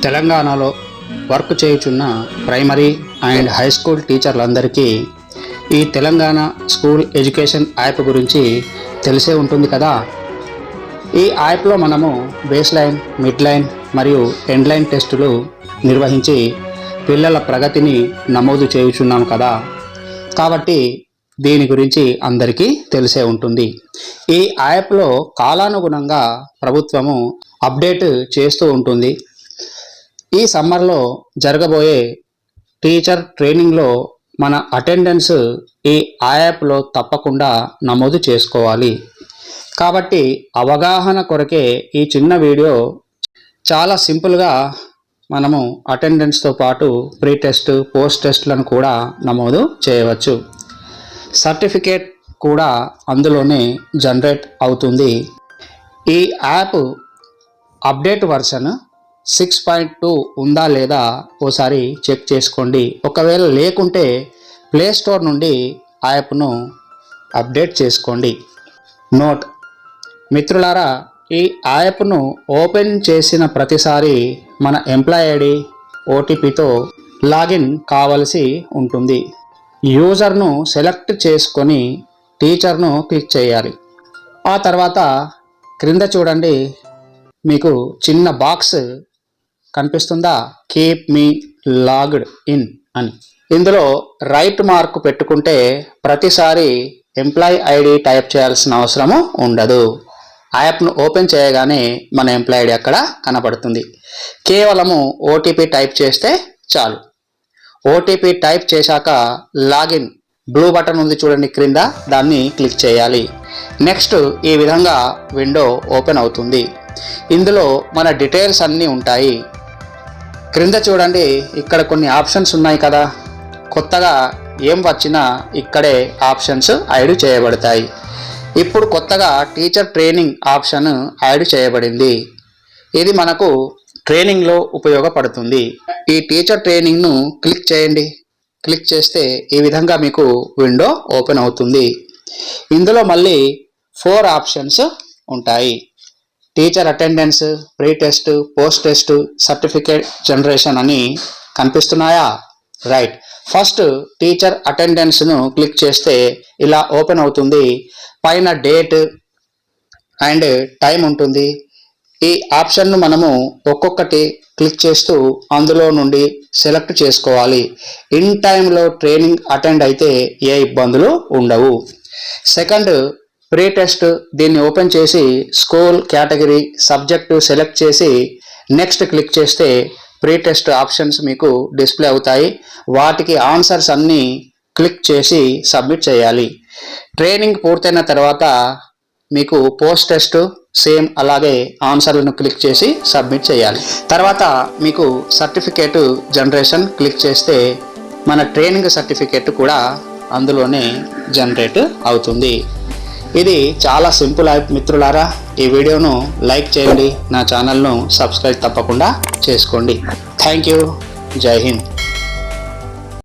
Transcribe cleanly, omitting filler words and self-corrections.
తెలంగాణలో వర్క్ చేయుచున్న primary and high school టీచర్లందరికీ ఈ తెలంగాణ స్కూల్ ఎడ్యుకేషన్ యాప్ గురించి తెలిసే ఉంటుంది కదా. ఈ యాప్లో మనము బేస్ లైన్, మిడ్ లైన్ మరియు ఎండ్ లైన్ టెస్టులు నిర్వహించి పిల్లల ప్రగతిని నమోదు చేయుచున్నాం కదా. కాబట్టి దీని గురించి అందరికీ తెలిసే ఉంటుంది. ఈ యాప్లో కాలానుగుణంగా ప్రభుత్వము అప్డేట్ చేస్తూ ఉంటుంది. ఈ సమ్మర్లో జరగబోయే టీచర్ ట్రైనింగ్లో మన అటెండెన్స్ ఈ యాప్లో తప్పకుండా నమోదు చేసుకోవాలి. కాబట్టి అవగాహన కొరకే ఈ చిన్న వీడియో. చాలా సింపుల్గా మనము అటెండెన్స్తో పాటు ప్రీ టెస్ట్, పోస్ట్ టెస్ట్లను కూడా నమోదు చేయవచ్చు. సర్టిఫికేట్ కూడా అందులోనే జనరేట్ అవుతుంది. ఈ యాప్ అప్డేట్ వర్షన్ 6.2 ఉందా లేదా ఓసారి చెక్ చేసుకోండి. ఒకవేళ లేకుంటే ప్లే స్టోర్ నుండి యాప్ను అప్డేట్ చేసుకోండి. నోట్ మిత్రులారా, ఈ యాప్ను ఓపెన్ చేసిన ప్రతిసారి మన ఎంప్లాయ్ ఐడి, ఓటీపీతో లాగిన్ కావలసి ఉంటుంది. యూజర్ను సెలెక్ట్ చేసుకొని టీచర్ను క్లిక్ చేయాలి. ఆ తర్వాత క్రింద చూడండి, మీకు చిన్న బాక్స్ కనిపిస్తుందా, కీప్ మీ లాగ్డ్ ఇన్ అని. ఇందులో రైట్ మార్క్ పెట్టుకుంటే ప్రతిసారి ఎంప్లాయ్ ఐడి టైప్ చేయాల్సిన అవసరము ఉండదు. యాప్ను ఓపెన్ చేయగానే మన ఎంప్లాయ్ ఐడి అక్కడ కనపడుతుంది. కేవలము ఓటీపీ టైప్ చేస్తే చాలు. ఓటీపీ టైప్ చేశాక లాగిన్ బ్లూ బటన్ ఉంది చూడండి క్రింద, దాన్ని క్లిక్ చేయాలి. నెక్స్ట్ ఈ విధంగా విండో ఓపెన్ అవుతుంది. ఇందులో మన డీటెయిల్స్ అన్నీ ఉంటాయి. క్రింద చూడండి, ఇక్కడ కొన్ని ఆప్షన్స్ ఉన్నాయి కదా. కొత్తగా ఏం వచ్చినా ఇక్కడే ఆప్షన్స్ యాడ్ చేయబడతాయి. ఇప్పుడు కొత్తగా టీచర్ ట్రైనింగ్ ఆప్షన్ యాడ్ చేయబడింది. ఇది మనకు ట్రైనింగ్లో ఉపయోగపడుతుంది. ఈ టీచర్ ట్రైనింగ్ను క్లిక్ చేయండి. క్లిక్ చేస్తే ఈ విధంగా మీకు విండో ఓపెన్ అవుతుంది. ఇందులో మళ్ళీ 4 ఆప్షన్స్ ఉంటాయి. Teacher attendance, pre test, post test, certificate generation అని కనిపిస్తున్నాయా? రైట్. ఫస్ట్ టీచర్ అటెండెన్స్ను క్లిక్ చేస్తే ఇలా ఓపెన్ అవుతుంది. పైన డేట్ అండ్ టైం ఉంటుంది. ఈ ఆప్షన్ను మనము ఒక్కొక్కటి క్లిక్ చేస్తూ అందులో నుండి సెలెక్ట్ చేసుకోవాలి. ఇన్ టైంలో ట్రైనింగ్ అటెండ్ అయితే ఏ ఇబ్బందులు ఉండవు. సెకండ్ ప్రీ టెస్ట్, దీన్ని ఓపెన్ చేసి స్కూల్, కేటగిరీ, సబ్జెక్టు సెలెక్ట్ చేసి నెక్స్ట్ క్లిక్ చేస్తే ప్రీ టెస్ట్ ఆప్షన్స్ మీకు డిస్ప్లే అవుతాయి. వాటికి ఆన్సర్స్ అన్నీ క్లిక్ చేసి సబ్మిట్ చేయాలి. ట్రైనింగ్ పూర్తయిన తర్వాత మీకు పోస్ట్ టెస్ట్ సేమ్ అలాగే ఆన్సర్లను క్లిక్ చేసి సబ్మిట్ చేయాలి. తర్వాత మీకు సర్టిఫికేట్ జనరేషన్ క్లిక్ చేస్తే మన ట్రైనింగ్ సర్టిఫికేట్ కూడా అందులోనే జనరేట్ అవుతుంది. ఇది చాలా సింపుల్ యాప్ మిత్రులారా. ఈ వీడియోను లైక్ చేయండి, నా ఛానల్ను సబ్స్క్రైబ్ తప్పకుండా చేసుకోండి. Thank you. జై హింద్.